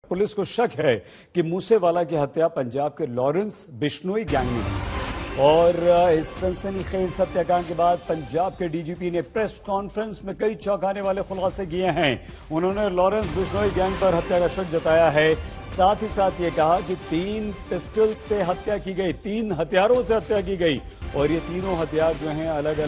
Police को शक है कि मूसेवाला की हत्या पंजाब के लॉरेंस बिश्नोई गैंग ने की। और इस सनसनीखेज हत्याकांड के बाद पंजाब के डीजीपी ने प्रेस कॉन्फ्रेंस में कई चौंकाने वाले खुलासे किए हैं। उन्होंने लॉरेंस बिश्नोई गैंग पर हत्या का शक जताया है। साथ ही साथ ये कहा कि 3 पिस्टल से हत्या की गई, 3 हथियारों से हत्या की गई और ये तीनों हथियार जो हैं अलग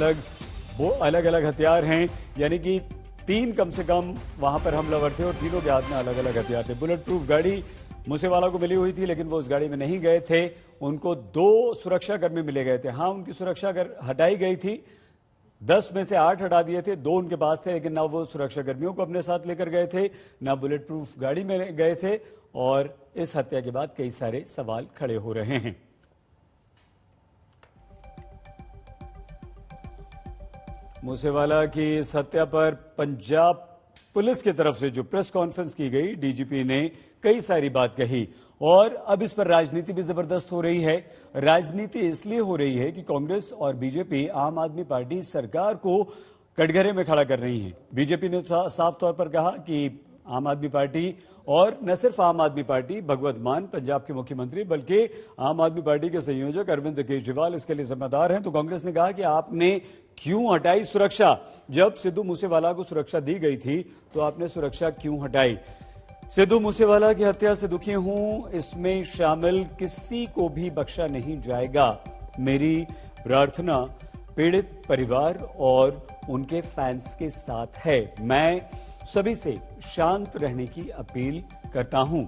अलग हथियार हैं, यानी कि 3 कम से कम वहां पर हमलावर थे और तीनों के हाथ में अलग अलग हथियार थे। बुलेट प्रूफ गाड़ी मूसेवाला को मिली हुई थी, लेकिन वो उस गाड़ी में नहीं गए थे। उनको 2 सुरक्षाकर्मी मिले गए थे। हां, उनकी सुरक्षा हटाई गई थी, 10 में से 8 हटा दिए थे, 2 उनके पास थे, लेकिन ना वो सुरक्षाकर्मियों को अपने साथ लेकर गए थे, ना बुलेट प्रूफ गाड़ी में गए थे। और इस हत्या के बाद कई सारे सवाल खड़े हो रहे हैं। मूसेवाला की इस हत्या पर पंजाब पुलिस की तरफ से जो प्रेस कॉन्फ्रेंस की गई, डीजीपी ने कई सारी बात कही और अब इस पर राजनीति भी जबरदस्त हो रही है। राजनीति इसलिए हो रही है कि कांग्रेस और बीजेपी आम आदमी पार्टी सरकार को कटघरे में खड़ा कर रही है। बीजेपी ने साफ तौर पर कहा कि आम आदमी पार्टी, और न सिर्फ आम आदमी पार्टी, भगवंत मान पंजाब के मुख्यमंत्री बल्कि आम आदमी पार्टी के संयोजक अरविंद केजरीवाल इसके लिए जिम्मेदार हैं। तो कांग्रेस ने कहा कि आपने क्यों हटाई सुरक्षा? जब सिद्धू मूसेवाला को सुरक्षा दी गई थी तो आपने सुरक्षा क्यों हटाई? सिद्धू मूसेवाला की हत्या से दुखी हूं, इसमें शामिल किसी को भी बख्शा नहीं जाएगा। मेरी प्रार्थना पीड़ित परिवार और उनके फैंस के साथ है। मैं सभी से शांत रहने की अपील करता हूं।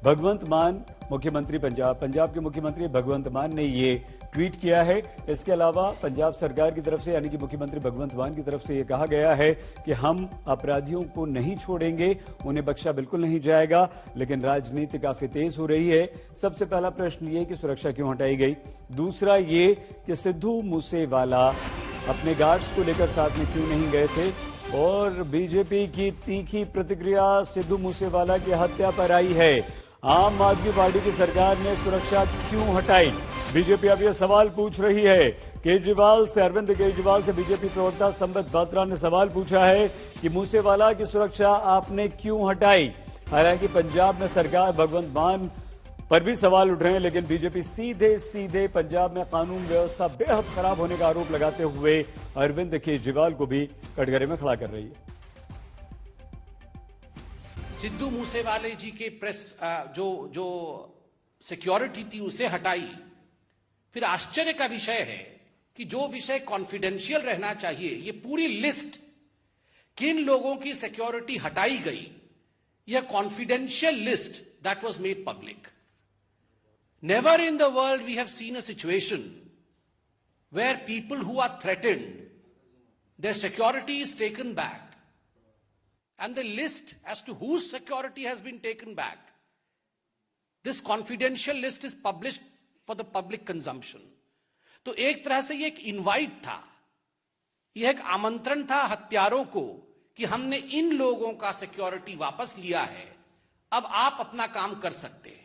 भगवंत मान, मुख्यमंत्री पंजाब के मुख्यमंत्री भगवंत मान ने ये ट्वीट किया है। इसके अलावा पंजाब सरकार की तरफ से, यानी कि मुख्यमंत्री भगवंत मान की तरफ से ये कहा गया है कि हम अपराधियों को नहीं छोड़ेंगे, उन्हें बख्शा बिल्कुल नहीं जाएगा। लेकिन राजनीति काफी तेज हो रही है। सबसे पहला प्रश्न ये कि सुरक्षा क्यों हटाई गई, दूसरा ये कि सिद्धू मूसेवाला अपने गार्ड्स को लेकर साथ में क्यों नहीं गए थे, और बीजेपी की तीखी प्रतिक्रिया सिद्धू मूसेवाला की हत्या पर आई है। आम आदमी पार्टी की सरकार ने सुरक्षा क्यों हटाई? बीजेपी अब यह सवाल पूछ रही है। अरविंद केजरीवाल से बीजेपी प्रवक्ता संबित पात्रा ने सवाल पूछा है कि मूसेवाला की सुरक्षा आपने क्यों हटाई। हालांकि पंजाब में सरकार भगवंत मान पर भी सवाल उठ रहे हैं, लेकिन बीजेपी सीधे पंजाब में कानून व्यवस्था बेहद खराब होने का आरोप लगाते हुए अरविंद केजरीवाल को भी कटघरे में खड़ा कर रही है। सिद्धू मूसेवाले जी के प्रेस जो सिक्योरिटी थी उसे हटाई। फिर आश्चर्य का विषय है कि जो विषय कॉन्फिडेंशियल रहना चाहिए, ये पूरी लिस्ट किन लोगों की सिक्योरिटी हटाई गई, यह confidential list that was made public. Never in the world we have seen a situation where people who are threatened, their security is taken back, and the list as to whose security has been taken back, this confidential list is published for the public consumption. तो एक तरह से ये एक invite था, यह एक आमंत्रण था हत्यारों को कि हमने इन लोगों का सिक्योरिटी वापस लिया है, अब आप अपना काम कर सकते हैं।